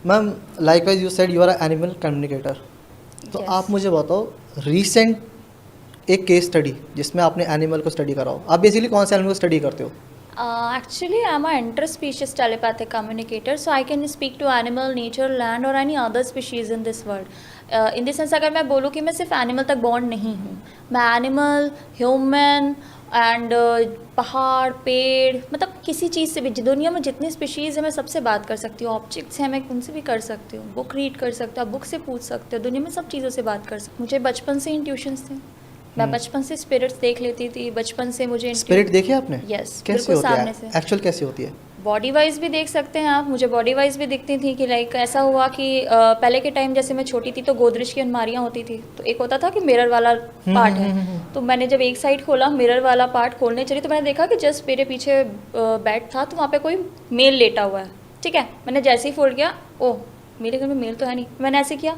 Ma'am likewise you said you are animal communicator, तो Yes. आप मुझे बताओ रीसेंट एक केस स्टडी जिसमें आपने एनिमल को स्टडी करा हो। आप बेसिकली कौन से एनिमल को स्टडी करते हो? Actually, I'm an interspecies telepathic communicator, so I can speak to animal, nature, land or any other species in this world. In the sense अगर मैं बोलूँ कि मैं सिर्फ एनिमल तक बॉन्ड नहीं हूँ, मैं एनिमल, ह्यूमन एंड पहाड़, पेड़, मतलब किसी चीज़ से भी, दुनिया में जितनी स्पीशीज़ है मैं सबसे बात कर सकती हूँ। ऑब्जेक्ट्स हैं मैं उनसे भी कर सकती हूँ, बुक रीड कर सकते हो, बुक से पूछ सकते हो, दुनिया में सब चीज़ों से बात कर सकते हो। मुझे बचपन से इंट्यूशंस थे, मैं बचपन से स्पिरिट्स देख लेती थी, बचपन से मुझे स्पिरिट देखे आपने? यस, कैसे बिल्कुल होती सामने है से। एक्चुअल, कैसे होती है? बॉडी वाइज भी देख सकते हैं आप, मुझे बॉडी वाइज भी दिखती थी कि लाइक ऐसा हुआ कि पहले के टाइम जैसे मैं छोटी थी तो गोदरेज की अलमारियाँ होती थी, तो एक होता था कि मिरर वाला पार्ट है, तो मैंने जब एक साइड खोला, मिरर वाला पार्ट खोलने चली तो मैंने देखा कि जस्ट मेरे पीछे बेड था, तो वहाँ पे कोई मेल लेटा हुआ है। ठीक है, मैंने जैसे ही फोल्ड किया, ओह मेरे घर में मेल तो है नहीं, मैंने ऐसे किया,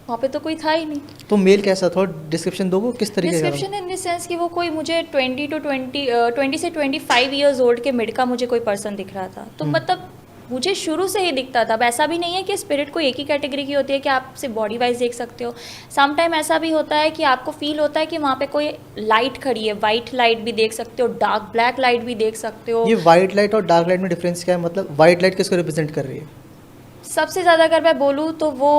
वहाँ पे तो कोई था ही नहीं। तो मेल कैसा, थोड़ा डिस्क्रिप्शन दोगे किस तरीके का? डिस्क्रिप्शन इन द सेंस कि वो कोई मुझे 20 से 25 ईयर्स ओल्ड के मिड का मुझे कोई पर्सन दिख रहा था, तो मतलब मुझे शुरू से ही दिखता था। अब ऐसा भी नहीं है कि स्पिरिट कोई एक ही कैटेगरी की होती है कि आप सिर्फ बॉडी वाइज देख सकते हो। सम टाइम ऐसा भी होता है कि आपको फील होता है कि वहाँ पे कोई लाइट खड़ी है, वाइट लाइट भी देख सकते हो, डार्क ब्लैक लाइट भी देख सकते हो। ये वाइट लाइट और डार्क लाइट में डिफरेंस क्या है? मतलब वाइट लाइट किसको रिप्रेजेंट कर रही है? सबसे ज़्यादा अगर मैं बोलूँ तो वो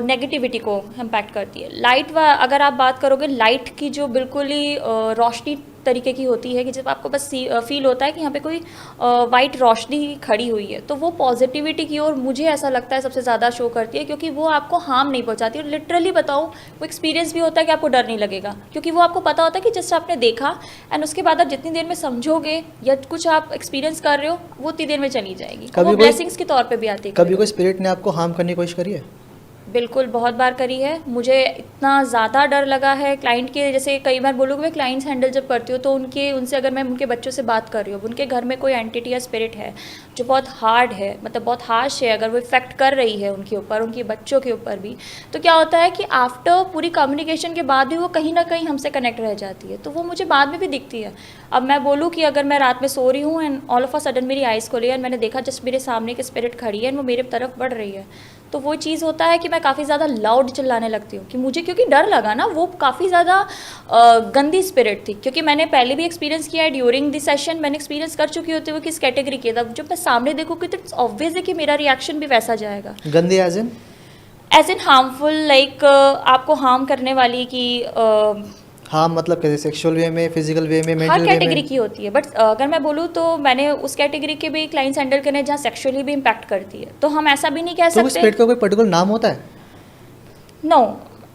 नेगेटिविटी को इम्पैक्ट करती है। लाइट अगर आप बात करोगे लाइट की, जो बिल्कुल ही रोशनी तरीके की होती है कि जब आपको बस फील होता है कि यहाँ पे कोई वाइट रोशनी खड़ी हुई है, तो वो पॉजिटिविटी की ओर मुझे ऐसा लगता है सबसे ज़्यादा शो करती है, क्योंकि वो आपको हार्म नहीं पहुँचाती। और लिटरली बताऊँ, वो एक्सपीरियंस भी होता है कि आपको डर नहीं लगेगा, क्योंकि वो आपको पता होता है कि जस्ट आपने देखा एंड उसके बाद आप जितनी देर में समझोगे या कुछ आप एक्सपीरियंस कर रहे हो, वो उतनी देर में चली जाएगी। वो कभी कोई ब्लेसिंग्स के तौर पर भी आती है। कभी कोई स्पिरिट ने आपको हार्म करने की कोशिश करी है? बिल्कुल, बहुत बार करी है। मुझे इतना ज़्यादा डर लगा है क्लाइंट के, जैसे कई बार बोलूँगी मैं क्लाइंट्स हैंडल जब करती हूँ तो उनसे अगर मैं उनके बच्चों से बात कर रही हूँ, उनके घर में कोई एंटिटी या स्पिरिट है जो बहुत हार्ड है, मतलब बहुत हार्श है, अगर वो इफेक्ट कर रही है उनके ऊपर, उनके बच्चों के ऊपर भी, तो क्या होता है कि आफ्टर पूरी कम्युनिकेशन के बाद भी वो कहीं ना कहीं हमसे कनेक्ट रह जाती है, तो वो मुझे बाद में भी दिखती है। अब मैं बोलूँ कि अगर मैं रात में सो रही हूँ and all of a sudden मेरी आइज़ खोली एंड मैंने देखा जस्ट मेरे सामने एक स्पिरिट खड़ी है एंड वो मेरे तरफ बढ़ रही है, तो वो चीज़ होता है कि मैं काफ़ी ज़्यादा लाउड चिल्लाने लगती हूँ कि मुझे, क्योंकि डर लगा ना, वो काफ़ी ज़्यादा गंदी स्पिरिट थी। क्योंकि मैंने पहले भी एक्सपीरियंस किया है, ड्यूरिंग दिस सेशन मैंने एक्सपीरियंस कर चुकी होती है वो किस कैटेगरी की है। तब जब मैं सामने देखूँगी तो इट्स ऑब्वियस है कि मेरा रिएक्शन भी वैसा जाएगा। गंदे एज इन हार्मफुल, लाइक आपको हार्म करने वाली कि हाँ, मतलब कैसे, सेक्सुअल वे में, फिजिकल वे में, हर मेंटल वे कैटेगरी में? की होती है, बट अगर मैं बोलूँ तो मैंने उस कैटेगरी के भी क्लाइंट्स हैंडल करने जहाँ सेक्सुअली भी इम्पैक्ट करती है, तो हम ऐसा भी नहीं कह तो सकते। स्पिरिट का कोई पर्टिकुलर नाम होता है? नो,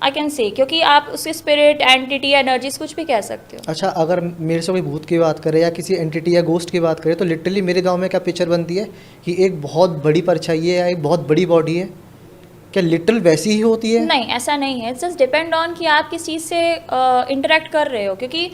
आई कैन से, क्योंकि आप उसके स्पिरिट, एंटिटी, एनर्जीज कुछ भी कह सकते हो। अच्छा, अगर मेरे से कोई भूत की बात करे या किसी एंटिटी या गोस्ट की बात करे, तो लिटरली मेरे गांव में क्या पिक्चर बनती है कि एक बहुत बड़ी परछाई है या एक बहुत बड़ी बॉडी है? क्या लिटरल वैसी ही होती है? नहीं, ऐसा नहीं है। जस्ट डिपेंड ऑन कि आप किस चीज़ से इंटरेक्ट कर रहे हो, क्योंकि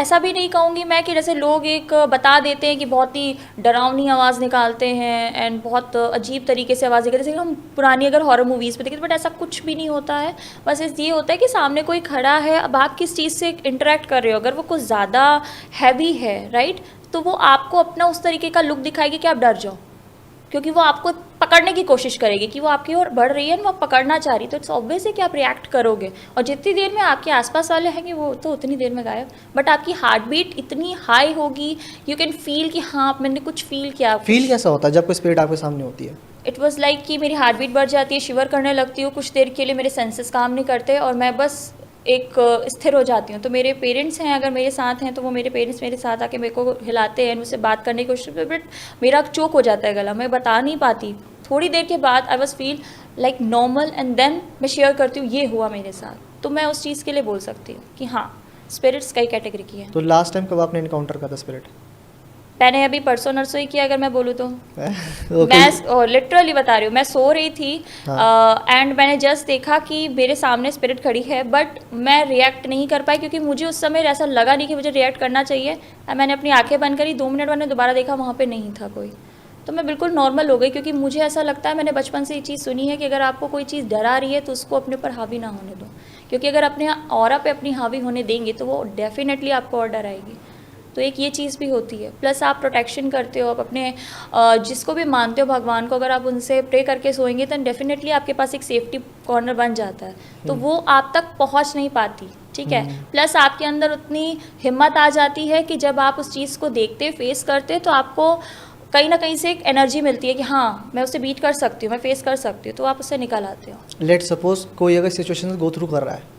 ऐसा भी नहीं कहूँगी मैं कि जैसे लोग एक बता देते हैं कि बहुत ही डरावनी आवाज़ निकालते हैं एंड बहुत अजीब तरीके से आवाज़ निकालते हैं, जैसे हम पुरानी अगर हॉरर मूवीज़ पे देखते हैं, बट ऐसा कुछ भी नहीं होता है। बस ये होता है कि सामने कोई खड़ा है, अब आप किस चीज़ से इंटरेक्ट कर रहे हो। अगर वो कुछ ज़्यादा हैवी है, राइट, तो वो आपको अपना उस तरीके का लुक दिखाएगी कि आप डर जाओ, क्योंकि वो आपको पकड़ने की कोशिश करेगी कि वो आपकी ओर बढ़ रही है, वो पकड़ना चाह रही है, तो इट्स ऑब्वियस है कि आप रिएक्ट करोगे। और जितनी देर में आपके आसपास वाले हैं कि वो तो उतनी देर में गायब, बट आपकी हार्ट बीट इतनी हाई होगी, यू कैन फील कि हाँ मैंने कुछ फील किया। फील कैसा होता है जब कोई स्पिरिट आपके सामने होती है? इट वॉज लाइक कि मेरी हार्ट बीट बढ़ जाती है, शिवर करने लगती हूँ, कुछ देर के लिए मेरे सेंसेस काम नहीं करते और मैं बस एक स्थिर हो जाती हूँ। तो मेरे पेरेंट्स हैं अगर मेरे साथ हैं, तो वो मेरे पेरेंट्स मेरे साथ आके मेरे को हिलाते हैं, मुझसे बात करने की कोशिश, बट मेरा चोक हो जाता है गला, मैं बता नहीं पाती। थोड़ी देर के बाद I was feel like normal and then मैं शेयर करती हूँ ये हुआ मेरे साथ, तो मैं उस चीज़ के लिए बोल सकती हूँ कि हाँ स्पिरिट्स कई कैटेगरी की है। तो लास्ट टाइम कब आपने इनकाउंटर करा था स्पिरिट? मैंने अभी परसों नरसों ही किया, अगर मैं बोलूँ तो। ओके। मैं लिटरली बता रही हूँ, मैं सो रही थी एंड मैंने जस्ट देखा कि मेरे सामने स्पिरिट खड़ी है, बट मैं रिएक्ट नहीं कर पाई क्योंकि मुझे उस समय ऐसा लगा नहीं कि मुझे रिएक्ट करना चाहिए। मैंने अपनी आंखें बंद करी, 2 मिनट मैंने दोबारा देखा, वहाँ पे नहीं था कोई, तो मैं बिल्कुल नॉर्मल हो गई। क्योंकि मुझे ऐसा लगता है, मैंने बचपन से ये चीज़ सुनी है कि अगर आपको कोई चीज़ डरा रही है तो उसको अपने ऊपर हावी ना होने दो, क्योंकि अगर अपने ऑरा पे अपनी हावी होने देंगे तो वो डेफिनेटली आपको और डराएगी। तो एक ये चीज़ भी होती है। प्लस आप प्रोटेक्शन करते हो, आप अपने जिसको भी मानते हो भगवान को, अगर आप उनसे प्रे करके सोएंगे तो डेफिनेटली आपके पास एक सेफ्टी कॉर्नर बन जाता है, तो वो आप तक पहुंच नहीं पाती, ठीक है। प्लस आपके अंदर उतनी हिम्मत आ जाती है कि जब आप उस चीज़ को देखते फेस करते तो आपको कहीं ना कहीं से एक एनर्जी मिलती है कि हाँ मैं उसे बीट कर सकती हूँ, मैं फेस कर सकती हूँ, तो आप उससे निकल आते हो। लेट सपोज कोई अगर सिचुएशन गो थ्रू कर रहा है,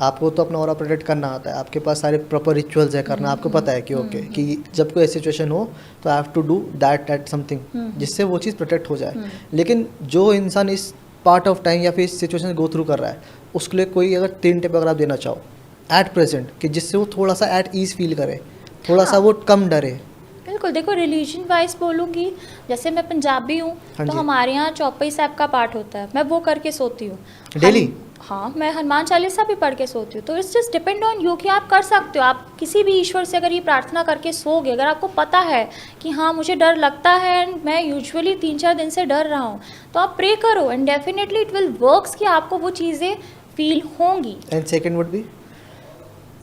आपको तो अपना ऑरा प्रोटेक्ट करना आता है, आपके पास सारे प्रॉपर रिचुअल्स है करना, आपको पता है कि ओके कि जब कोई सिचुएशन हो तो I have to do that at something जिससे वो चीज़ प्रोटेक्ट हो जाए। लेकिन जो इंसान इस पार्ट ऑफ टाइम या फिर इस सिचुएशन गो थ्रू कर रहा है, उसके लिए कोई अगर 3 टिप अगर आप देना चाहो एट प्रेजेंट कि जिससे वो थोड़ा सा एट ईज फील करे, थोड़ा सा वो कम डरे। बिल्कुल, देखो रिलीजन वाइज बोलूँगी, जैसे मैं पंजाबी हूँ हाँ तो जी। हमारे यहाँ चौपाई साहब का पाठ होता है, मैं वो करके सोती हूँ डेली? हाँ, मैं हनुमान चालीसा भी पढ़ के सोती हूँ। तो it's just depend on you कि आप कर सकते हो। आप किसी भी ईश्वर से अगर ये प्रार्थना करके सोओगे, अगर आपको पता है कि हाँ मुझे डर लगता है एंड मैं यूजुअली 3-4 दिन से डर रहा हूँ, तो आप प्रे करो and definitely it will works कि आपको वो चीज़ें फील होंगी। And second would be?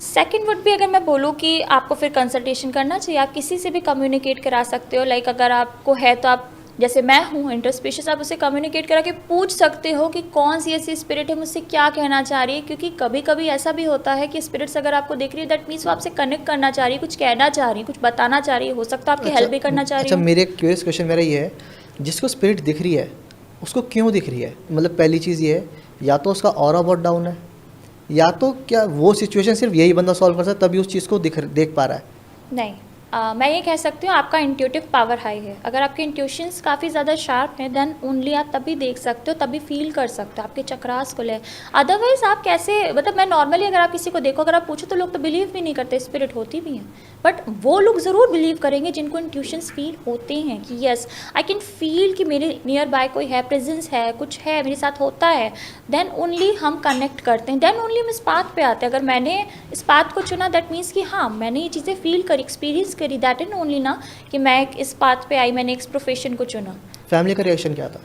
Second would भी अगर मैं बोलूँ कि आपको फिर कंसल्टेशन करना चाहिए, आप किसी से भी कम्युनिकेट करा सकते हो। लाइक अगर आपको है तो आप, जैसे मैं हूँ इंटरस्पेशियस, आप उससे कम्युनिकेट करा के पूछ सकते हो कि कौन सी ऐसी स्पिरिट है, मुझसे क्या कहना चाह रही है। क्योंकि कभी कभी ऐसा भी होता है कि स्पिरिट्स अगर आपको देख रही है दैट मीन्स वो आपसे कनेक्ट करना चाह रही है, कुछ कहना चाह रही है, कुछ बताना चाह रही है, हो सकता है आपकी हेल्प भी करना चाह रही अच्छा, है। मेरे एक क्यूरियस क्वेश्चन मेरा ये है, जिसको स्पिरिट दिख रही है उसको क्यों दिख रही है? मतलब पहली चीज़ ये है, या तो उसका ऑरा बहुत डाउन है, या तो क्या वो सिचुएशन सिर्फ यही बंदा सॉल्व कर सकता है तभी उस चीज़ को देख पा रहा है? नहीं, मैं ये कह सकती हूँ आपका इंट्यूटिव पावर हाई है। अगर आपके इंट्यूशंस काफ़ी ज़्यादा शार्प हैं देन ओनली आप तभी देख सकते हो, तभी फील कर सकते हो, आपके चक्रास को ले। अदरवाइज आप कैसे, मतलब मैं नॉर्मली अगर आप किसी को देखो, अगर आप पूछो तो लोग तो बिलीव भी नहीं करते स्पिरिट होती भी हैं, बट वो लोग ज़रूर बिलीव करेंगे जिनको इंट्यूशंस फील होते हैं कि यस आई कैन फील कि मेरे नियर बाय कोई है, प्रेजेंस है, कुछ है मेरे साथ होता है, देन ओनली हम कनेक्ट करते हैं, देन ओनली हम इस पाथ पे आते हैं। अगर मैंने इस पाथ को चुना दैट मीन्स कि हाँ मैंने ये चीज़ें फील करी, एक्सपीरियंस करी, दैट एंड ओनली ना कि मैं इस पाथ पे आई, मैंने इस प्रोफेशन को चुना। फैमिली का रिएक्शन क्या था?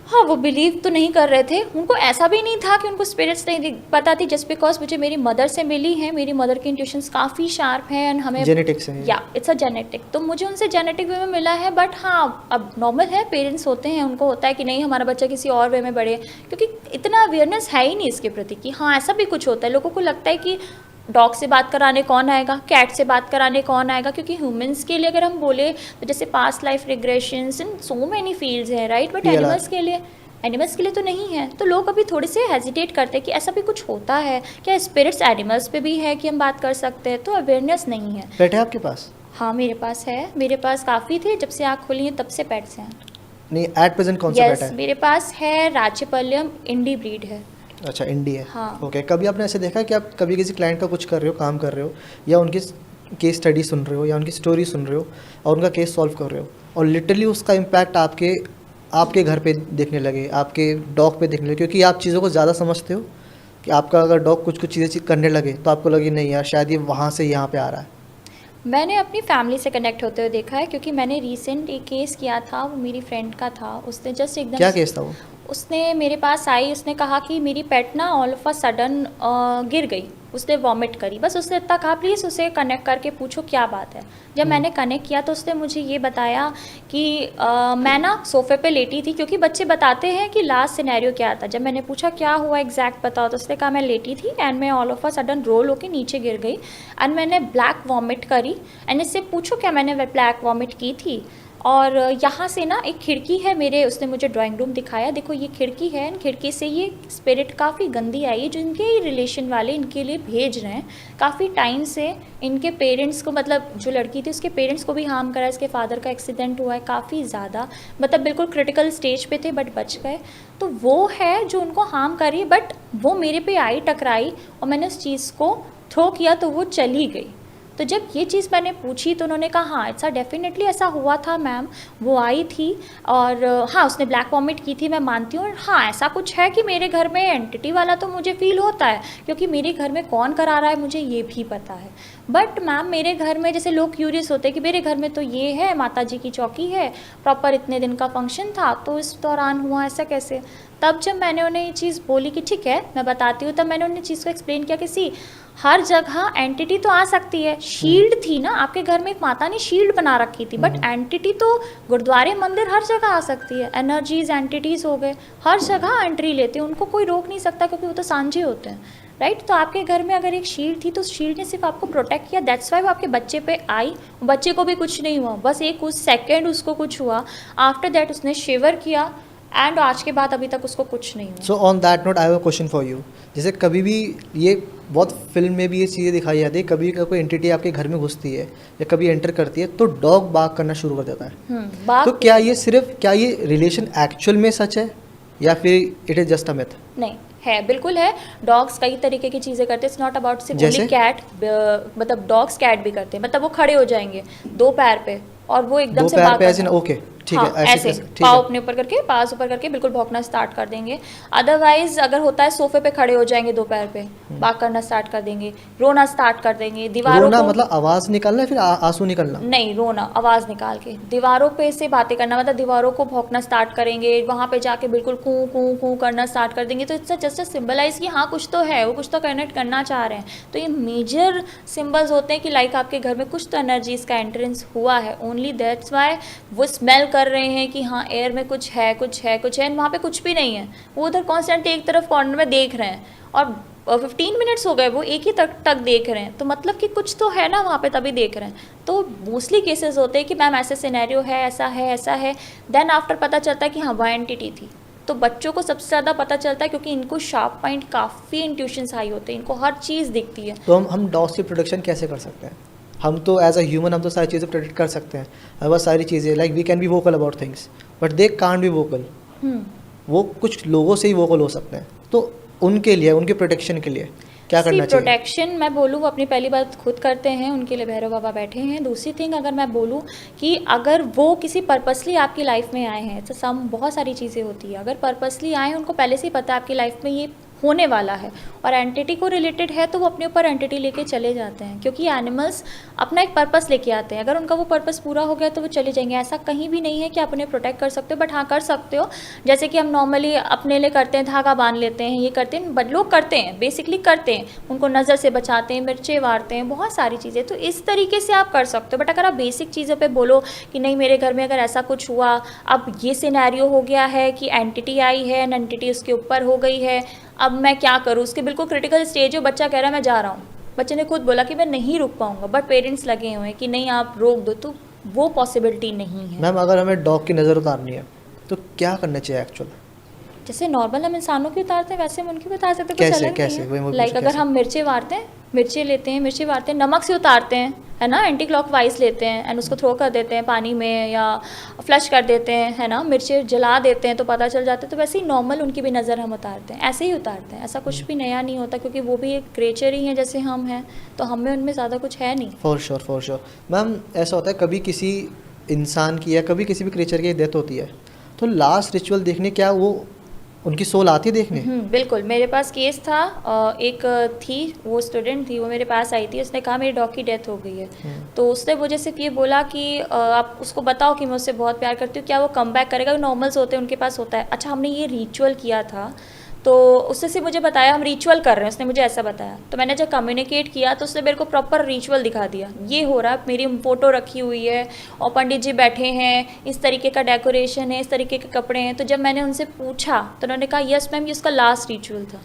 हाँ, वो बिलीव तो नहीं कर रहे थे, उनको ऐसा भी नहीं था कि उनको स्पिरिट्स नहीं पता थी, जस्ट बिकॉज मुझे मेरी मदर से मिली है, मेरी मदर की इंट्यूशंस काफ़ी शार्प हैं एंड हमें जेनेटिक्स है? या इट्स अ जेनेटिक, तो मुझे उनसे जेनेटिक वे में मिला है। बट हाँ अब नॉर्मल है, पेरेंट्स होते हैं, उनको होता है कि नहीं हमारा बच्चा किसी और वे में बढ़े, क्योंकि इतना अवेयरनेस है ही नहीं इसके प्रति कि हाँ ऐसा भी कुछ होता है। लोगों को लगता है कि डॉग से बात कराने कौन आएगा, कैट से बात कराने कौन आएगा, क्योंकि ह्यूमंस के लिए अगर हम बोले तो जैसे पास्ट लाइफ रिग्रेशंस इन सो मेनी फील्ड्स हैं, राइट, बट एनिमल्स के लिए तो नहीं है। तो लोग अभी थोड़े से हेजिटेट करते हैं कि ऐसा भी कुछ होता है क्या, स्पिरिट्स एनिमल्स पे भी है कि हम बात कर सकते हैं, तो अवेयरनेस नहीं है। पेट है आपके पास? हाँ मेरे पास है, मेरे पास काफ़ी थे, जब से आँख खोली है तब से पेट्स हैं। नहीं, एट प्रेजेंट कौन सा पेट है? मेरे पास है राज्यपालयम, इंडी ब्रीड है। अच्छा, इंडी है। हाँ। ओके, कभी आपने ऐसे देखा कि आप कभी किसी क्लाइंट का कुछ कर रहे हो, काम कर रहे हो, या उनकी केस स्टडी सुन रहे हो या उनकी स्टोरी सुन रहे हो और उनका केस सॉल्व कर रहे हो, और लिटरली उसका इम्पैक्ट आपके घर पे देखने लगे, आपके डॉग पे देखने लगे, क्योंकि आप चीज़ों को ज़्यादा समझते हो कि आपका अगर डॉग कुछ चीज़ें करने लगे तो आपको लगे नहीं यार शायद ये वहाँ से यहाँ पे आ रहा है? मैंने अपनी फैमिली से कनेक्ट होते हुए देखा है, क्योंकि मैंने रिसेंट एक केस किया था, वो मेरी फ्रेंड का था। उसने जस्ट एकदम, क्या केस था वो? उसने मेरे पास आई, उसने कहा कि मेरी पेट ना ऑल ऑफ अ सडन गिर गई, उसने वॉमिट करी, बस उसने इतना कहा प्लीज़ उसे कनेक्ट करके पूछो क्या बात है। जब मैंने कनेक्ट किया तो उसने मुझे ये बताया कि मैं ना सोफ़े पे लेटी थी, क्योंकि बच्चे बताते हैं कि लास्ट सिनेरियो क्या था। जब मैंने पूछा क्या हुआ एग्जैक्ट बताओ, तो उसने कहा मैं लेटी थी एंड मैं all of a sudden roll होकर नीचे गिर गई एंड मैंने ब्लैक वॉमिट करी। एंड इससे पूछो क्या मैंने ब्लैक वॉमिट की थी, और यहाँ से ना एक खिड़की है मेरे, उसने मुझे ड्राइंग रूम दिखाया, देखो ये खिड़की है, खिड़की से ये स्पिरिट काफ़ी गंदी आई है, जो इनके ही रिलेशन वाले इनके लिए भेज रहे हैं काफ़ी टाइम से। इनके पेरेंट्स को, मतलब जो लड़की थी उसके पेरेंट्स को भी हार्म करा, इसके फादर का एक्सीडेंट हुआ है काफ़ी ज़्यादा, मतलब बिल्कुल क्रिटिकल स्टेज पे थे बट बच गए। तो वो है जो उनको हार्म करी, बट वो मेरे पे आई, टकराई और मैंने उस चीज़ को थ्रो किया तो वो चली गई। तो जब ये चीज़ मैंने पूछी तो उन्होंने कहा हाँ ऐसा डेफिनेटली ऐसा हुआ था मैम, वो आई थी और हाँ उसने ब्लैक वॉमिट की थी, मैं मानती हूँ। और हाँ ऐसा कुछ है कि मेरे घर में एंटिटी वाला तो मुझे फील होता है, क्योंकि मेरे घर में कौन करा रहा है मुझे ये भी पता है। बट मैम मेरे घर में, जैसे लोग क्यूरियस होते हैं कि मेरे घर में तो ये है, माता जी की चौकी है, प्रॉपर इतने दिन का फंक्शन था, तो इस दौरान हुआ ऐसा कैसे। तब जब मैंने उन्हें ये चीज़ बोली कि ठीक है मैं बताती हूँ, तब मैंने उन्हें चीज़ को एक्सप्लेन किया कि सी हर जगह एंटिटी तो आ सकती है, शील्ड थी ना आपके घर में, एक माता ने शील्ड बना रखी थी, बट एंटिटी तो गुरुद्वारे मंदिर हर जगह आ सकती है। एनर्जीज एंटिटीज हो गए, हर जगह एंट्री लेते हैं, उनको कोई रोक नहीं सकता क्योंकि वो तो सांझे होते हैं, राइट। तो आपके घर में अगर एक शील्ड थी तो शील्ड ने सिर्फ आपको प्रोटेक्ट किया, दैट्स वाई वो आपके बच्चे पे आई। बच्चे को भी कुछ नहीं हुआ, बस एक कुछ सेकेंड उसको कुछ हुआ, आफ्टर दैट उसने शिवर किया एंड आज के बाद अभी तक उसको कुछ नहीं हुआ। So on that note I have a question for you. जैसे कभी भी ये बहुत फिल्म में भी ये चीज़ें दिखाई जाती है, कभी कोई एंटिटी आपके घर में घुसती है या कभी एंटर करती है तो डॉग बार्क करना शुरू कर देता है। तो क्या ये रिलेशन एक्चुअल में सच है या फिर it is just a myth? नहीं है, बिल्कुल है। डॉग्स कई तरीके की चीज़ें करते हैं, इट्स नॉट अबाउट सिर्फ ओनली कैट, मतलब डॉग्स कैट भी करते हैं, मतलब वो खड़े हो जाएंगे दो पैर पे और वो एकदम से भाग करना। ओके ठीक है, ऐसे पाँव अपने ऊपर करके, पाँव ऊपर करके बिल्कुल भौंकना स्टार्ट कर देंगे। अदरवाइज अगर होता है सोफे पे खड़े हो जाएंगे दो पैर पे, बाग करना स्टार्ट कर देंगे, रोना स्टार्ट कर देंगे, दीवारों रोना को, मतलब आवाज निकालना है फिर आंसू निकलना? नहीं, रोना आवाज निकाल के, दीवारों पे से बातें करना, मतलब दीवारों को भौंकना स्टार्ट करेंगे, वहाँ पे जाके बिल्कुल कू कू कू करना स्टार्ट कर देंगे। तो इट्स जस्ट सिंबलाइज कि हाँ कुछ तो है, वो कुछ तो कनेक्ट करना चाह रहे हैं। तो ये मेजर सिंबल्स होते हैं कि लाइक आपके घर में कुछ तो एनर्जीज का एंट्रेंस हुआ है, ओनली दैट्स वाई वो स्मेल कर रहे हैं कि हाँ एयर में कुछ है कुछ है कुछ है, वहाँ पे कुछ भी नहीं है, वो उधर कॉन्स्टेंटली एक तरफ कॉर्नर में देख रहे हैं और 15 मिनट्स हो गए वो एक ही तक देख रहे हैं, तो मतलब कि कुछ तो है ना वहाँ पे, तभी देख रहे हैं। तो मोस्टली केसेस होते हैं कि मैम ऐसे सिनेरियो है, ऐसा है, देन आफ्टर पता चलता है कि हाँ वह एंटिटी थी। तो बच्चों को सबसे ज़्यादा पता चलता है क्योंकि इनको शार्प माइंड, काफ़ी इंट्यूशंस हाई होते हैं, इनको हर चीज़ दिखती है। तो हम डॉग्स की प्रोटेक्शन कैसे कर सकते हैं? हम तो एज अ ह्यूमन हम तो सारी चीज़ें प्रोटेक्ट कर सकते हैं, बहुत सारी चीज़ें, like we can be vocal about things but they can't be vocal. वो कुछ लोगों से ही वोकल हो सकते हैं, तो उनके लिए, उनके प्रोटेक्शन के लिए क्या करना चाहिए? प्रोटेक्शन मैं बोलूँ, वो अपनी पहली बात खुद करते हैं, उनके लिए भैरव बाबा बैठे हैं। दूसरी थिंग अगर मैं बोलूँ कि अगर वो किसी पर्पसली आपकी लाइफ में आए हैं, तो सम बहुत सारी चीज़ें होती है, अगर पर्पसली आए हैं, उनको पहले से ही पता है आपकी लाइफ में ये होने वाला है और एंटिटी को रिलेटेड है, तो वो अपने ऊपर एंटिटी लेके चले जाते हैं, क्योंकि एनिमल्स अपना एक पर्पस लेके आते हैं। अगर उनका वो पर्पस पूरा हो गया तो वो चले जाएंगे। ऐसा कहीं भी नहीं है कि आप उन्हें प्रोटेक्ट कर सकते हो, बट हाँ कर सकते हो, जैसे कि हम नॉर्मली अपने लिए करते हैं, धागा बांध लेते हैं, ये करते हैं, बट लोग करते हैं, बेसिकली करते हैं, उनको नज़र से बचाते हैं, मिर्चें वारते हैं, बहुत सारी चीज़ें, तो इस तरीके से आप कर सकते हो। बट अगर आप बेसिक चीज़ों पर बोलो कि नहीं मेरे घर में अगर ऐसा कुछ हुआ, अब ये सिनेरियो हो गया है कि एंटिटी आई है एंड एंटिटी उसके ऊपर हो गई है, अब मैं क्या करूँ, उसके बिल्कुल क्रिटिकल स्टेज हो, बच्चा कह रहा है मैं जा रहा हूँ, बच्चे ने खुद बोला कि मैं नहीं रुक पाऊंगा, बट पेरेंट्स लगे हुए हैं कि नहीं आप रोक दो, तो वो पॉसिबिलिटी नहीं है। मैम अगर हमें डॉग की नज़र उतारनी है तो क्या करना चाहिए एक्चुअल? जैसे नॉर्मल हम इंसानों की उतारते हैं वैसे हम उनकी भी उतार सकते हैं, कुछ अलग कैसे? नहीं है। लाइक अगर हम मिर्ची वारते हैं, मिर्ची लेते हैं, मिर्ची वारते हैं, नमक से उतारते हैं, है ना, एंटी क्लॉकवाइज लेते हैं एंड उसको थ्रो कर देते हैं पानी में या फ्लश कर देते हैं, है ना, मिर्ची जला देते हैं तो पता चल जाता है, तो वैसे ही नॉर्मल उनकी भी नज़र हम उतारते हैं, ऐसे ही उतारते हैं, ऐसा कुछ भी नया नहीं होता, क्योंकि वो भी एक क्रिएचर ही है जैसे हम हैं, तो हमें उनमें ज़्यादा कुछ है नहीं। फॉर श्योर मैम, ऐसा होता है कभी किसी इंसान की या कभी किसी भी क्रिएचर की डेथ होती है तो लास्ट रिचुअल देखने क्या वो उनकी सोल आती है देखने? बिल्कुल, मेरे पास केस था, एक थी, वो स्टूडेंट थी, वो मेरे पास आई थी, उसने कहा मेरी डॉग की डेथ हो गई है, तो उसने मुझे सिर्फ ये बोला कि आप उसको बताओ कि मैं उससे बहुत प्यार करती हूँ, क्या वो कम बैक करेगा? नॉर्मल्स होते हैं उनके पास होता है। अच्छा, हमने ये रिचुअल किया था, तो उसने सिर्फ मुझे बताया हम रिचुअल कर रहे हैं, उसने मुझे ऐसा बताया, तो मैंने जब कम्युनिकेट किया तो उसने मेरे को प्रॉपर रिचुअल दिखा दिया, ये हो रहा है, मेरी फ़ोटो रखी हुई है और पंडित जी बैठे हैं, इस तरीके का डेकोरेशन है, इस तरीके के कपड़े हैं। तो जब मैंने उनसे पूछा तो उन्होंने कहा यस मैम, ये उसका लास्ट रिचुअल था।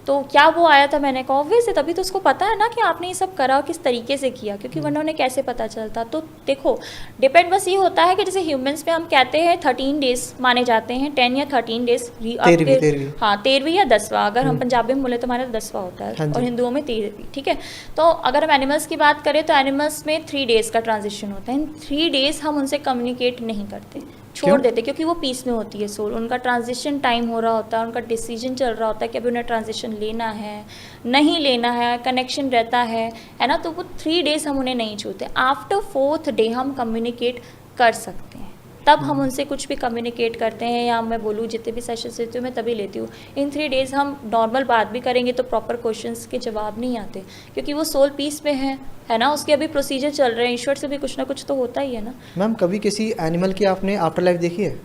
तो क्या वो आया था? मैंने कहा ऑब्वियस है, तभी तो उसको पता है ना कि आपने ये सब करा और किस तरीके से किया, क्योंकि वरना उन्हें कैसे पता चलता। तो देखो, डिपेंड बस ये होता है कि जैसे ह्यूमंस पे हम कहते हैं 13 डेज माने जाते हैं, 10 या 13 डेज, हाँ 13वीं या 10वां, अगर हम पंजाबी में बोले तो हमारा 10वां होता है और हिंदुओं में 13वीं, ठीक है। तो अगर हम एनिमल्स की बात करें तो एनिमल्स में 3 डेज़ का ट्रांजिशन होता है, इन 3 डेज़ हम उनसे कम्युनिकेट नहीं करते, छोड़ देते, क्योंकि वो पीस में होती है सोल, उनका ट्रांजिशन टाइम हो रहा होता है, उनका डिसीजन चल रहा होता है कि अभी उन्हें ट्रांजिशन लेना है नहीं लेना है, कनेक्शन रहता है ना, तो वो 3 डेज़ हम उन्हें नहीं छूते। आफ्टर 4th डे हम कम्युनिकेट कर सकते हैं, तब हम उनसे कुछ भी कम्युनिकेट करते हैं, या मैं बोलूँ जितने भी सेशंस लेती हूँ मैं तभी लेती हूँ। इन 3 डेज़ हम नॉर्मल बात भी करेंगे तो प्रॉपर क्वेश्चंस के जवाब नहीं आते, क्योंकि वो सोल पीस में है ना, उसके अभी प्रोसीजर चल रहे हैं, ईश्वर से भी कुछ ना कुछ तो होता ही है ना। मैम कभी किसी एनिमल की आपने आफ्टर लाइफ देखी है?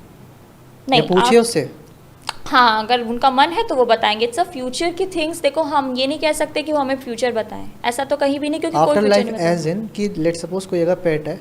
नहीं, पूछिए उससे। हाँ, अगर उनका मन है तो वो बताएंगे। इट्स अ फ्यूचर की थिंग्स। देखो हम ये नहीं कह सकते कि वो हमें फ्यूचर बताएं, ऐसा तो कहीं भी नहीं, क्योंकि कोई आफ्टर फ्यूचर लाइफ नहीं बताएगा। एज इन कि लेट सपोज कोई अगर पेट है,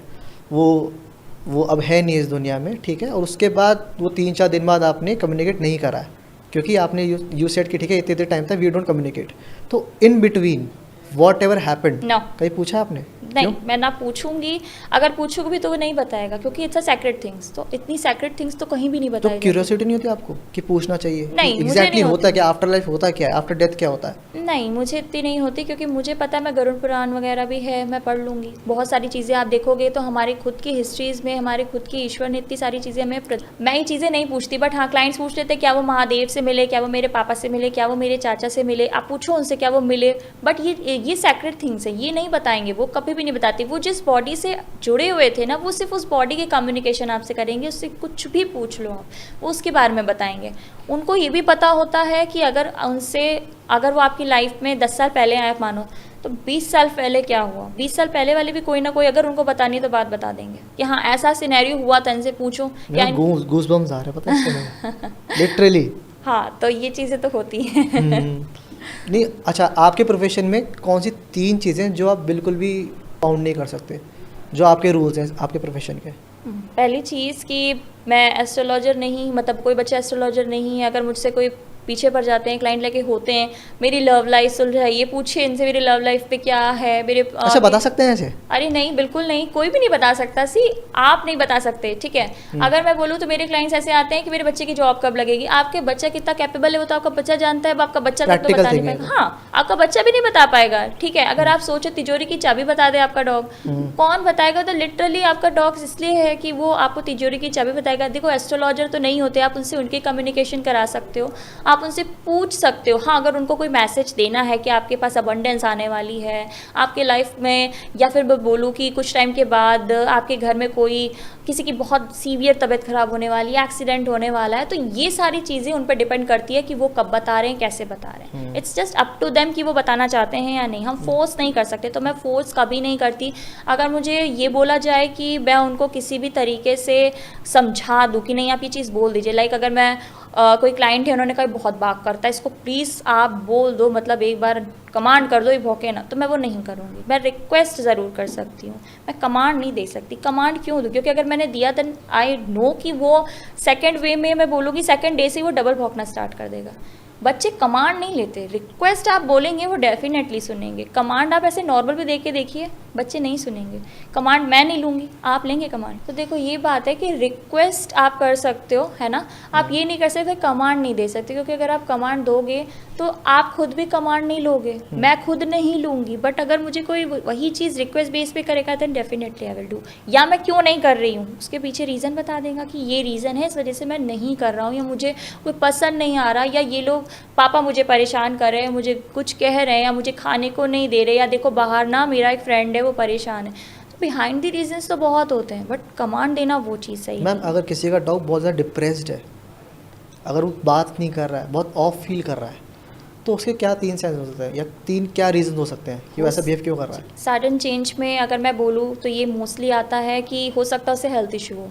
वो अब है नहीं इस दुनिया में, ठीक है, और उसके बाद वो 3-4 दिन बाद आपने कम्युनिकेट नहीं करा है, क्योंकि आपने यू सेड कि ठीक है इतने टाइम तक वी डोंट कम्युनिकेट, तो in between what ever happened, No. कहीं पूछा आपने? नहीं, क्यों? मैं ना पूछूंगी। अगर पूछूंगी भी तो वो नहीं बताएगा, क्योंकि इट्स अ सेक्रेट थिंग्स। तो इतनी सेक्रेट थिंग्स तो कहीं भी नहीं तो बताएगा। क्यूरियोसिटी नहीं होती आपको कि पूछना चाहिए? नहीं, मुझे एग्जैक्टली नहीं होता होती। क्या, आफ्टर लाइफ होता क्या है, आफ्टर डेथ क्या होता है? नहीं, मुझे इतनी नहीं होती, क्योंकि मुझे पता है, मैं गरुड़ पुराण वगैरह भी है, मैं पढ़ लूँगी। बहुत सारी चीज़ें आप देखोगे तो हमारी खुद की हिस्ट्रीज़ में हमारे खुद की ईश्वर ने इतनी सारी चीज़ें हमें मैं ये चीज़ें नहीं पूछती, बट हाँ क्लाइंट्स पूछ लेते क्या वो महादेव से मिले, क्या वो मेरे पापा से मिले, क्या वो मेरे चाचा से मिले, आप पूछो उनसे क्या वो मिले। बट ये सेक्रेट थिंग्स है, ये नहीं बताएंगे, वो कभी भी नहीं बताते। वो जिस बॉडी से जुड़े हुए थे ना, वो सिर्फ उस बॉडी के कम्युनिकेशन आपसे करेंगे, उससे कुछ भी पूछ लो आप, वो उसके बारे में बताएंगे। उनको ये भी पता होता है कि अगर वो आपकी लाइफ में 10 साल पहले आए मानो, तो 20 साल पहले क्या हुआ, 20 साल पहले वाले भी कोई ना कोई अगर उनको बतानी है तो बात बता देंगे कि हाँ ऐसा सिनेरियो हुआ था, इनसे पूछो क्या। गूस बम्स आ रहे हैं, पता है इसको लिटरली। हाँ, तो ये चीज़ें तो होती हैं। नहीं, अच्छा, आपके प्रोफेशन में कौन सी 3 चीज़ें जो आप बिल्कुल भी काउंट नहीं कर सकते, जो आपके रूल्स हैं आपके प्रोफेशन के? पहली चीज़ कि मैं एस्ट्रोलॉजर नहीं, मतलब कोई बच्चा एस्ट्रोलॉजर नहीं है। अगर मुझसे कोई पीछे पड़ जाते हैं, क्लाइंट लेके होते हैं, मेरी लव लाइफ सुलझाइए, पूछिए इनसे मेरी लव लाइफ पे क्या है, मेरे अच्छा, बता सकते हैं ऐसे? अरे नहीं, बिल्कुल नहीं, कोई भी नहीं बता सकता। आप नहीं बता सकते, ठीक है। अगर मैं बोलूँ तो मेरे क्लाइंट्स ऐसे आते हैं कि मेरे बच्चे की जॉब कब लगेगी। आपके बच्चा कितना कैपेबल है वो तो आपका बच्चा जानता है। अब आपका बच्चा तक तो बता नहीं पाएगा। हाँ, आपका बच्चा भी नहीं बता पाएगा, ठीक है। अगर आप सोचो तिजोरी की चाबी बता दे आपका डॉग, कौन बताएगा? तो लिटरली आपका डॉग इसलिए है कि वो आपको तिजोरी की चाबी बताएगा। देखो एस्ट्रोलॉजर तो नहीं होते, आप उनसे उनकी कम्युनिकेशन करा सकते हो, आप उनसे पूछ सकते हो। हाँ, अगर उनको कोई मैसेज देना है कि आपके पास अबंडेंस आने वाली है आपके लाइफ में, या फिर मैं बोलूँ कि कुछ टाइम के बाद आपके घर में किसी की बहुत सीवियर तबीयत खराब होने वाली है, एक्सीडेंट होने वाला है, तो ये सारी चीज़ें उन पर डिपेंड करती है कि वो कब बता रहे हैं, कैसे बता रहे हैं। It's just up to them कि वो बताना चाहते हैं या नहीं। हम फोर्स नहीं कर सकते, तो मैं फोर्स कभी नहीं करती। अगर मुझे ये बोला जाए कि मैं उनको किसी भी तरीके से समझा दूँ कि नहीं आप ये चीज़ बोल दीजिए, लाइक अगर मैं कोई क्लाइंट है, उन्होंने कहा बहुत भाग करता है, इसको प्लीज़ आप बोल दो, मतलब एक बार कमांड कर दो, ये भौंके ना, तो मैं वो नहीं करूँगी। मैं रिक्वेस्ट ज़रूर कर सकती हूँ, मैं कमांड नहीं दे सकती। कमांड क्यों दूँ? क्योंकि अगर मैंने दिया देन आई नो कि वो सेकंड वे में, मैं बोलूँगी सेकंड डे से वो डबल भौंकना स्टार्ट कर देगा। बच्चे कमांड नहीं लेते, रिक्वेस्ट आप बोलेंगे वो डेफिनेटली सुनेंगे। कमांड आप ऐसे नॉर्मल भी दे के देखिए, बच्चे नहीं सुनेंगे। कमांड मैं नहीं लूँगी, आप लेंगे कमांड। तो देखो ये बात है कि रिक्वेस्ट आप कर सकते हो, है ना, आप ये नहीं कर सकते कमांड नहीं दे सकते, क्योंकि अगर आप कमांड दोगे तो आप खुद भी कमांड नहीं लोगे, मैं खुद नहीं लूँगी। बट अगर मुझे कोई वही चीज़ रिक्वेस्ट बेस पे करेगा then definitely I will do. या मैं क्यों नहीं कर रही हूँ उसके पीछे रीज़न बता देगा कि ये रीज़न है, इस वजह से मैं नहीं कर रहा हूँ, या मुझे कोई पसंद नहीं आ रहा, या ये लोग पापा मुझे परेशान कर रहे हैं, मुझे कुछ कह रहे हैं, या मुझे खाने को नहीं दे रहे, या देखो बाहर ना मेरा एक फ्रेंड है वो परेशान है। तो बिहाइंड द रीजंस तो बहुत होते हैं, बट कमांड देना वो चीज़ सही है। मैम, अगर किसी का डॉग बहुत ज़्यादा डिप्रेस्ड है, अगर वो बात नहीं कर रहा है, बहुत ऑफ फील कर रहा है, तो उसके क्या 3 साइंस हो सकते हैं, या 3 क्या रीज़न हो सकते हैं कि वो ऐसा बिहेव क्यों कर रहा है? सडन चेंज में अगर मैं बोलूँ तो ये मोस्टली आता है कि हो सकता है उसे हेल्थ इशू हो,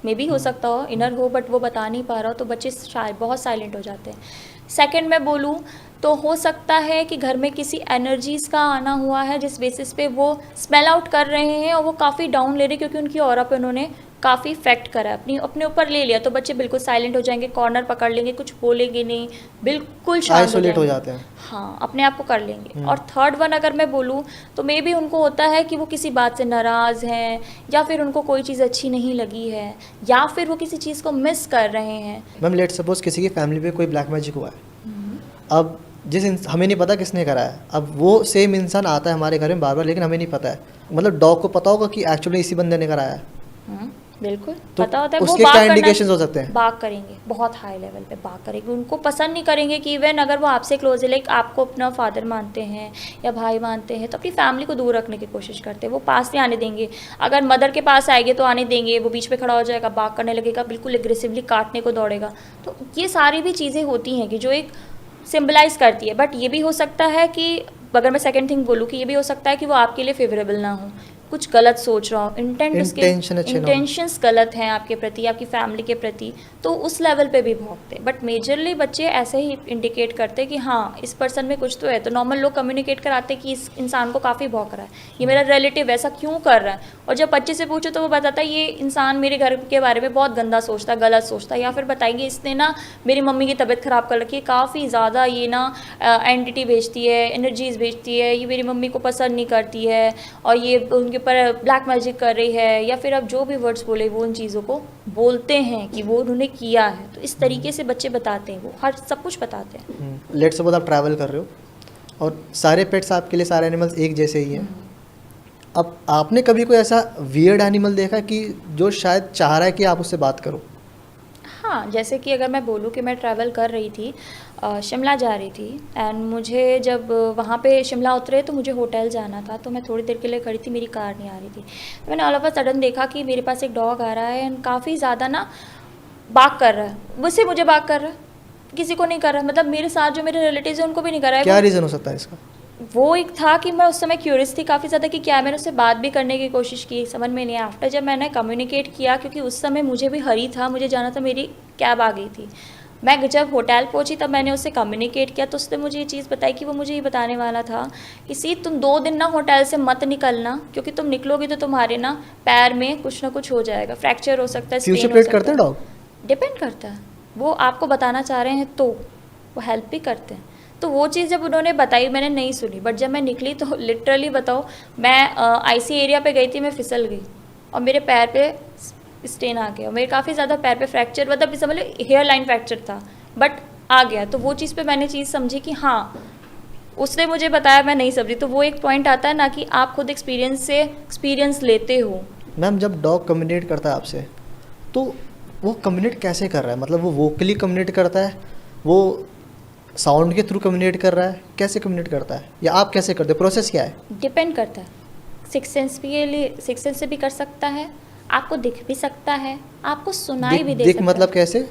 मे बी हो सकता हो इनर हो, बट वो बता नहीं पा रहा हो, तो बच्चे बहुत साइलेंट हो जाते हैं। सेकंड मैं बोलूँ तो हो सकता है कि घर में किसी एनर्जीज़ का आना हुआ है जिस बेसिस पे वो स्मेल आउट कर रहे हैं और वो काफ़ी डाउन ले रहे हैं, क्योंकि उनकी ऑरा पे उन्होंने काफ़ी इफेक्ट करा है, अपने ऊपर ले लिया, तो बच्चे बिल्कुल साइलेंट हो जाएंगे, कॉर्नर पकड़ लेंगे, कुछ बोलेंगे नहीं, बिल्कुल शांत आइसोलेट हो जाते हैं। हाँ, अपने आप को कर लेंगे। और थर्ड वन अगर मैं बोलूँ तो मे बी उनको होता है कि वो किसी बात से नाराज़ हैं, या फिर उनको कोई चीज़ अच्छी नहीं लगी है, या फिर वो किसी चीज़ को मिस कर रहे हैं। मैम, लेट सपोज किसी की फैमिली पे कोई ब्लैक मैजिक हुआ है, अब हमें नहीं पता किसने करा है, अब वो सेम इंसान आता है हमारे घर में बार बार, लेकिन हमें नहीं पता है, मतलब डॉग को पता होगा कि एक्चुअली इसी बंदे ने कराया है। बिल्कुल तो पता होता है। उसके वो क्या इंडिकेशंस हो सकते हैं? बात करेंगे, बहुत हाई लेवल पे बात करेंगे, उनको पसंद नहीं करेंगे कि इवन अगर वो आपसे क्लोज है, लाइक आपको अपना फादर मानते हैं या भाई मानते हैं, तो अपनी फैमिली को दूर रखने की कोशिश करते हैं, वो पास नहीं आने देंगे। अगर मदर के पास आएंगे तो आने देंगे, वो बीच में खड़ा हो जाएगा, बात करने लगेगा, बिल्कुल एग्रेसिवली काटने को दौड़ेगा। तो ये सारी भी चीज़ें होती हैं कि जो एक सिम्बलाइज करती है। बट ये भी हो सकता है कि अगर मैं सेकंड थिंग बोलूँ कि ये भी हो सकता है कि वो आपके लिए फेवरेबल ना हो, कुछ गलत सोच रहा हूँ, इंटेंट उसके Intention अच्छे ना हो। इंटेंशंस गलत हैं आपके प्रति, आपकी फैमिली के प्रति, तो उस लेवल पे भी भौंकते। बट मेजरली बच्चे ऐसे ही इंडिकेट करते कि हाँ इस पर्सन में कुछ तो है। तो नॉर्मल लोग कम्युनिकेट कराते कि इस इंसान को काफ़ी भौंक रहा है, ये मेरा रिलेटिव ऐसा क्यों कर रहा है। और जब बच्चे से पूछो तो वो बताता है ये इंसान मेरे घर के बारे में बहुत गंदा सोचता है, गलत सोचता है, या फिर बताएंगे इसने ना मेरी मम्मी की तबीयत ख़राब कर रखी है, काफ़ी ज़्यादा ये ना एंटिटी भेजती है, एनर्जीज भेजती है, ये मेरी मम्मी को पसंद नहीं करती है, और ये उनके ऊपर ब्लैक मैजिक कर रही है, या फिर अब जो भी वर्ड्स बोले वो उन चीज़ों को बोलते हैं कि वो उन्होंने किया है। तो इस तरीके से बच्चे बताते हैं, वो हर सब कुछ बताते हैं। लेट्स सपोज आप ट्रैवल कर रहे हो और सारे पेट्स आपके लिए, सारे एनिमल्स एक जैसे ही हैं। अब आपने कभी कोई ऐसा वियर्ड एनिमल देखा कि जो शायद चाह रहा है कि आप उससे बात करो? हाँ, जैसे कि अगर मैं बोलूँ कि मैं ट्रैवल कर रही थी, शिमला जा रही थी, एंड मुझे जब वहाँ पे शिमला उतरे तो मुझे होटल जाना था, तो मैं थोड़ी देर के लिए खड़ी थी, मेरी कार नहीं आ रही थी। तो मैंने ऑल ऑफ अ सडन देखा कि मेरे पास एक डॉग आ रहा है एंड काफ़ी ज़्यादा ना बाक कर रहा है, मुझसे मुझे बाक कर रहा है, किसी को नहीं कर रहा, मतलब मेरे साथ जो मेरे रिलेटिव्स हैं उनको भी नहीं कर रहा है। क्या रीज़न हो सकता है इसका? वो एक था कि मैं उस समय क्यूरियस थी काफ़ी ज़्यादा कि क्या, मैंने उससे बात भी करने की कोशिश की, समझ में नहीं आया। आफ्टर जब मैंने कम्युनिकेट किया, क्योंकि उस समय मुझे भी हरी था, मुझे जाना था, मेरी कैब आ गई थी, मैं जब होटल पहुंची तब मैंने उससे कम्युनिकेट किया, तो उसने मुझे ये चीज़ बताई कि वो मुझे ये बताने वाला था कि सी तुम 2 दिन ना होटल से मत निकलना, क्योंकि तुम निकलोगी तो तुम्हारे ना पैर में कुछ ना कुछ हो जाएगा, फ्रैक्चर हो सकता है, फ्यूचर स्ट्रेन हो प्लेट सकता करते है। हैं डॉग? डिपेंड करता है, वो आपको बताना चाह रहे हैं तो वो हेल्प भी करते हैं। तो वो चीज़ जब उन्होंने बताई मैंने नहीं सुनी, बट जब मैं निकली तो लिटरली बताओ, मैं आईसी एरिया पे गई थी, मैं फिसल गई और मेरे पैर पे स्टेन आ गया, मेरे काफ़ी ज़्यादा पैर पे फ्रैक्चर, मतलब समझ लो हेयर लाइन फ्रैक्चर था, बट आ गया। तो वो चीज़ पे मैंने चीज़ समझी कि हाँ उसने मुझे बताया, मैं नहीं समझी। तो वो एक पॉइंट आता है ना कि आप खुद एक्सपीरियंस से एक्सपीरियंस लेते हो। मैम जब डॉग कम्युनिकेट करता है आपसे, तो वो कम्युनिकेट कैसे कर रहा है? मतलब वो वोकली कम्युनिकेट करता है, वो साउंड के थ्रू कम्युनिकेट कर रहा है, कैसे कम्युनिकेट करता है, या आप कैसे करते हो? प्रोसेस क्या है? डिपेंड करता है, सिक्स सेंस से भी कर सकता है, आपको दिख भी सकता है, आपको सुनाई भी दे दिख सकता मतलब है। कैसे?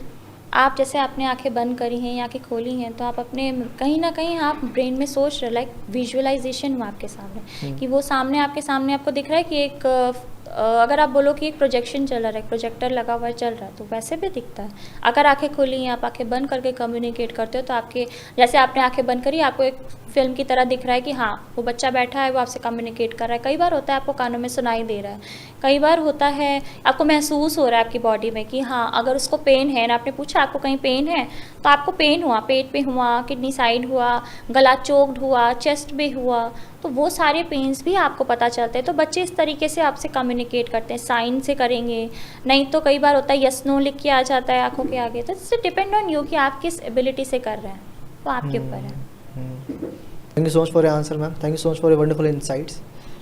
आप जैसे आपने आंखें बंद करी हैं या आंखें खोली हैं, तो आप अपने कहीं ना कहीं आप ब्रेन में सोच रहे, लाइक विजुअलाइजेशन हुआ आपके सामने कि वो सामने आपके सामने आपको दिख रहा है कि एक अगर आप बोलो कि एक प्रोजेक्शन चल रहा है, प्रोजेक्टर लगा हुआ चल रहा है, तो वैसे भी दिखता है। अगर आंखें खुली हैं, आप आंखें बंद करके कम्युनिकेट करते हो, तो आपके जैसे आपने आंखें बंद करी, आपको एक फिल्म की तरह दिख रहा है कि हाँ वो बच्चा बैठा है, वो आपसे कम्युनिकेट कर रहा है। कई बार होता है आपको कानों में सुनाई दे रहा है, कई बार होता है आपको महसूस हो रहा है आपकी बॉडी में कि हाँ अगर उसको पेन है ना, आपने पूछा आपको कहीं पेन है, तो आपको पेन हुआ, पेट पे हुआ, किडनी साइड हुआ, गला चोक्ड हुआ, चेस्ट पे हुआ, तो वो सारे पेन्स भी आपको पता चलते हैं। तो बच्चे इस तरीके से आपसे कम्युनिकेट करते हैं, साइन से करेंगे, नहीं तो कई बार होता है यस नो लिख के आ जाता है आंखों के आगे। तो इससे डिपेंड ऑन यू कि आप किस एबिलिटी से कर रहे हैं, वो आपके ऊपर है। Thank you so much for your answer ma'am, thank you so much for your wonderful insights.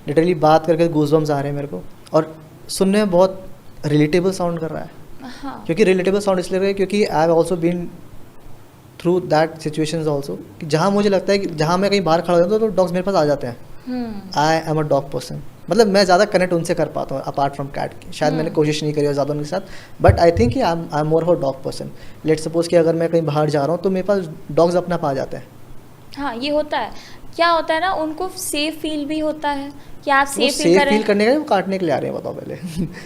Literally बात करके गूज़बम्स आ रहे हैं मेरे को, और सुनने में बहुत रिलेटेबल साउंड कर रहा है। हाँ, क्योंकि रिलेटेबल साउंड इसलिए रहा है क्योंकि I have also been through that situations also, कि जहाँ मुझे लगता है कि जहाँ मैं कहीं बाहर खड़ा होता हूँ तो डॉग्स मेरे पास आ जाते हैं। I am a dog person, मतलब मैं ज़्यादा कनेक्ट उनसे कर पाता हूँ अपार्ट फ्रॉम कैट की। शायद मैंने कोशिश नहीं करी है ज़्यादा उनके साथ, but I think I am more of a dog person. Let's suppose कि अगर मैं कहीं बाहर जा रहा हूँ तो मेरे पास डॉग्स अपने आप आ जाते हैं। हाँ ये होता है। क्या होता है ना, उनको सेफ फील भी होता है कि आप वो सेफ फील सेफ कर रहे फील हैं। करने का वो काटने के लिए आ रहे हैं, बताओ पहले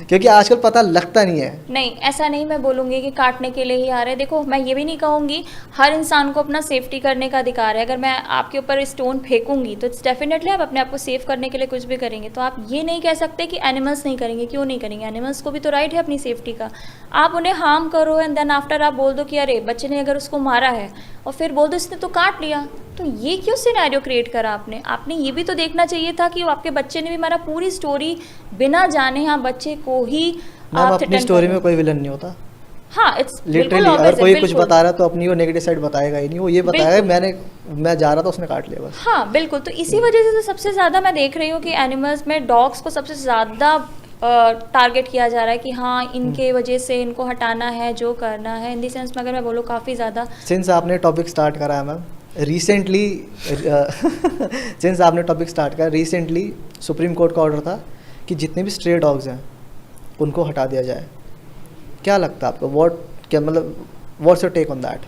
क्योंकि आजकल पता लगता नहीं है। नहीं ऐसा नहीं मैं बोलूँगी कि काटने के लिए ही आ रहे हैं। देखो मैं ये भी नहीं कहूँगी, हर इंसान को अपना सेफ्टी करने का अधिकार है। अगर मैं आपके ऊपर स्टोन फेंकूंगी तो डेफिनेटली आप अपने आप को सेफ करने के लिए कुछ भी करेंगे। तो आप ये नहीं कह सकते कि एनिमल्स नहीं करेंगे। क्यों नहीं करेंगे? एनिमल्स को भी तो राइट है अपनी सेफ्टी का। आप उन्हें हार्म करो एंड देन आफ्टर आप बोल दो कि अरे बच्चे ने अगर उसको मारा है, और फिर बोल दो इसने तो काट लिया, तो ये क्यों सिनेरियो क्रिएट करा आपने? आपने ये भी तो देखना चाहिए था कि वो आपके बच्चे ने भी मारा। पूरी स्टोरी बिना जाने हाँ बच्चे को ही मैम आप अपनी threaten स्टोरी कर में रहे कोई विलन नहीं होता। हो। हाँ इट्स लिटरली अगर कोई कुछ बता रहा है तो अपनी वो नेगेटिव साइड बताएगा ही नहीं, वो ये बताएगा मैं जा रहा था उसने काट लिया बस। हाँ बिल्कुल। तो इसी वजह से तो सबसे ज़्यादा मैं देख रही हूँ कि एनिमल्स में डॉग्स को सबसे ज़्यादा टारगेट किया जा रहा है कि हाँ इनके वजह से इनको हटाना है, जो करना है। इन दी सेंस में अगर मैं बोलूँ काफ़ी ज़्यादा। सिंस आपने टॉपिक स्टार्ट करा है मैम, रिसेंटली सिंस आपने टॉपिक स्टार्ट करा, रिसेंटली सुप्रीम कोर्ट का ऑर्डर था कि जितने भी स्ट्रे डॉग्स हैं उनको हटा दिया जाए। क्या लगता है आपको? व्हाट क्या मतलब what's your take on that?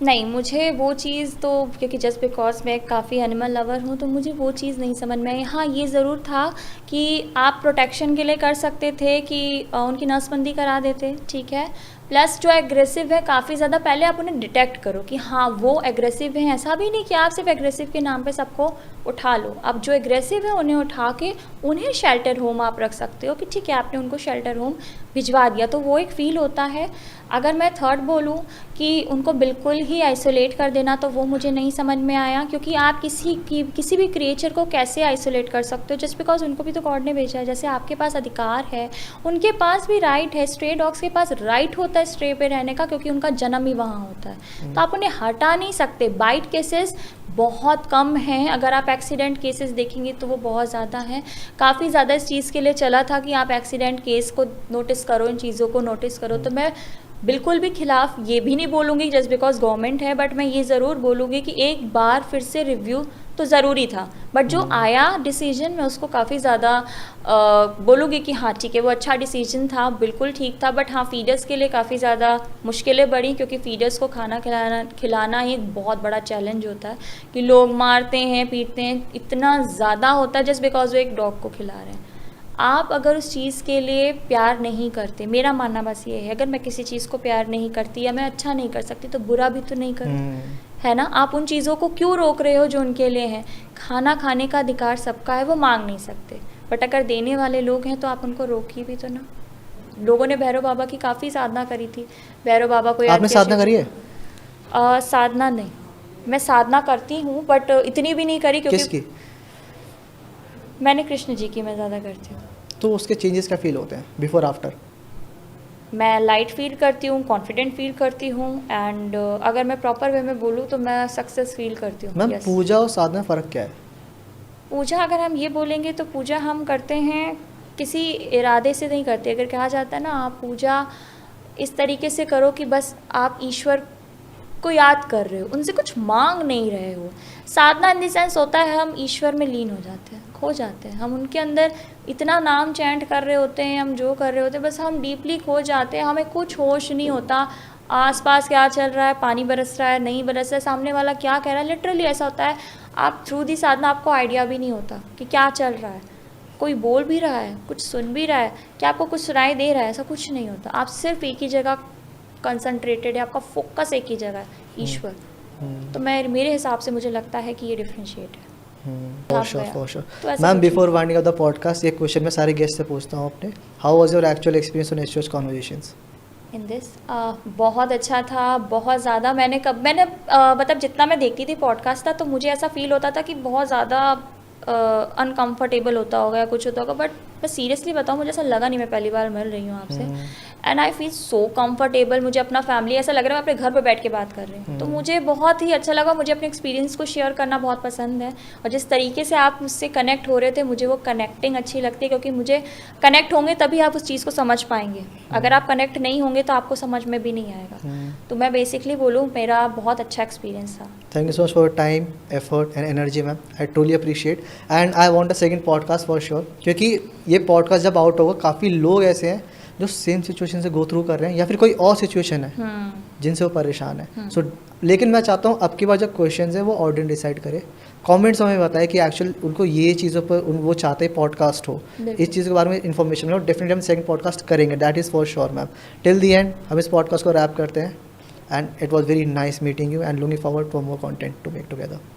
नहीं, मुझे वो चीज़ तो, क्योंकि जस्ट बिकॉज़ मैं काफ़ी एनिमल लवर हूँ, तो मुझे वो चीज़ नहीं समझ में आई। हाँ, ये ज़रूर था कि आप प्रोटेक्शन के लिए कर सकते थे कि उनकी नसबंदी करा देते, ठीक है। प्लस जो एग्रेसिव है काफ़ी ज़्यादा, पहले आप उन्हें डिटेक्ट करो कि हाँ वो एग्रेसिव हैं। ऐसा भी नहीं कि आप सिर्फ एग्रेसिव के नाम पे सबको उठा लो। अब जो एग्रेसिव है उन्हें उठा के उन्हें शेल्टर होम आप रख सकते हो कि ठीक है आपने उनको शेल्टर होम भिजवा दिया, तो वो एक फ़ील होता है। अगर मैं थर्ड बोलूँ कि उनको बिल्कुल ही आइसोलेट कर देना, तो वो मुझे नहीं समझ में आया, क्योंकि आप किसी भी क्रिएचर को कैसे आइसोलेट कर सकते हो जस्ट बिकॉज उनको भी तो गॉड ने भेजा है। जैसे आपके पास अधिकार है, उनके पास भी राइट है, स्ट्रे डॉग्स के पास राइट होता है स्ट्रे पे रहने का, क्योंकि उनका जन्म ही वहाँ होता है। तो आप उन्हें हटा नहीं सकते। बाइट केसेस बहुत कम हैं, अगर आप एक्सीडेंट केसेस देखेंगे तो वो बहुत ज़्यादा हैं। काफ़ी ज़्यादा इस चीज़ के लिए चला था कि आप एक्सीडेंट केस को नोटिस करो, इन चीज़ों को नोटिस करो। तो मैं बिल्कुल भी खिलाफ ये भी नहीं बोलूँगी जस्ट बिकॉज गवर्नमेंट है, बट मैं ये ज़रूर बोलूँगी कि एक बार फिर से रिव्यू तो ज़रूरी था। बट जो आया डिसीजन, मैं उसको काफ़ी ज़्यादा बोलूँगी कि हाँ ठीक है वो अच्छा डिसीजन था, बिल्कुल ठीक था। बट हाँ, फीडर्स के लिए काफ़ी ज़्यादा मुश्किलें बढ़ी, क्योंकि फीडर्स को खाना खिलाना ही एक बहुत बड़ा चैलेंज होता है कि लोग मारते हैं, पीटते हैं, इतना ज़्यादा होता है जस्ट बिकॉज वो एक डॉग को खिला रहे हैं। आप अगर उस चीज़ के लिए प्यार नहीं करते, मेरा मानना बस ये है, अगर मैं किसी चीज़ को प्यार नहीं करती या मैं अच्छा नहीं कर सकती तो बुरा भी तो नहीं करूँ, है ना। आप उन चीज़ों को क्यों रोक रहे हो जो उनके लिए हैं। खाना खाने का अधिकार सबका है, वो मांग नहीं सकते, बट अगर देने वाले लोग हैं तो आप उनको रोकिए भी तो ना। लोगों ने भैरव बाबा की काफ़ी साधना करी थी, भैरव बाबा को याद आपने किया। साधना करी है? साधना नहीं, मैं साधना करती हूँ बट इतनी भी नहीं करी, क्योंकि किसकी? मैंने कृष्ण जी की मैं ज़्यादा करती हूँ। तो उसके चेंजेस क्या फील होते हैं बिफोर आफ्टर? मैं लाइट फील करती हूँ, कॉन्फिडेंट फील करती हूँ, एंड अगर मैं प्रॉपर वे में बोलूँ तो मैं सक्सेस फील करती हूँ। Ma'am Yes. पूजा और साधना फ़र्क क्या है? पूजा अगर हम ये बोलेंगे तो पूजा हम करते हैं किसी इरादे से नहीं करते। अगर कहा जाता है ना आप पूजा इस तरीके से करो कि बस आप ईश्वर को याद कर रहे हो, उनसे कुछ मांग नहीं रहे हो। साधना इन द सेंस होता है हम ईश्वर में लीन हो जाते हैं, खो जाते हैं, हम उनके अंदर इतना नाम चैंट कर रहे होते हैं, हम जो कर रहे होते हैं बस हम डीपली खो जाते हैं, हमें कुछ होश नहीं होता आसपास क्या चल रहा है, पानी बरस रहा है नहीं बरस रहा है, सामने वाला क्या कह रहा है। लिटरली ऐसा होता है, आप थ्रू दी साधना आपको आइडिया भी नहीं होता कि क्या चल रहा है, कोई बोल भी रहा है, कुछ सुन भी रहा है, क्या आपको कुछ सुनाई दे रहा है, ऐसा कुछ नहीं होता। आप सिर्फ एक ही जगह कंसंट्रेटेड है, आपका फोकस एक ही जगह है, ईश्वर। तो मेरे हिसाब से मुझे लगता है कि ये डिफ्रेंशिएट है। फॉर आप श्योर, गया। For sure. तो ऐसा मैम कुछ before winding up the podcast एक क्वेश्चन मैं सारे गेस्ट से पूछता हूँ अपने, how was your actual experience on HOH conversations? In this बहुत अच्छा था, बहुत ज़्यादा। मैंने मतलब जितना मैं देखती थी पॉडकास्ट था तो मुझे ऐसा फील होता था कि बहुत ज़्यादा अनकंफर्टेबल होता होगा या कुछ होता होगा, बट मैं सीरियसली बताऊँ मुझे ऐसा लगा नहीं। मैं पहली बार मिल रही हूँ आपसे and I feel so comfortable. मुझे अपना फैमिली ऐसा लग रहा है मैं अपने घर पर बैठ के बात कर रही हूँ। तो मुझे बहुत ही अच्छा लगा, मुझे अपने एक्सपीरियंस को शेयर करना बहुत पसंद है, और जिस तरीके से आप मुझसे कनेक्ट हो रहे थे मुझे वो कनेक्टिंग अच्छी लगती है, क्योंकि मुझे कनेक्ट होंगे तभी आप उस चीज़ को समझ पाएंगे। अगर आप कनेक्ट नहीं होंगे तो आपको समझ में भी नहीं आएगा। तो मैं बेसिकली बोलूँ मेरा बहुत अच्छा एक्सपीरियंस था। Thank you so much for time, effort and energy ma'am, I truly appreciate and I want a second podcast for sure, क्योंकि ये पॉडकास्ट जब आउट होगा काफ़ी लोग ऐसे हैं जो सेम सिचुएशन से गो थ्रू कर रहे हैं या फिर कोई और सिचुएशन है जिनसे वो परेशान है। सो लेकिन मैं चाहता हूँ अब की बार जो क्वेश्चन है वो ऑडियंस डिसाइड करे, कमेंट्स में बताए कि एक्चुअल उनको ये चीज़ों पर वो चाहते हैं पॉडकास्ट हो, इस चीज़ के बारे में इन्फॉर्मेशन मिले। डेफिनेटली हम सेकंड पॉडकास्ट करेंगे, that is for sure ma'am. Till the end हम इस पॉडकास्ट को रैप करते हैं and it was very nice meeting you and looking forward for more content to make together.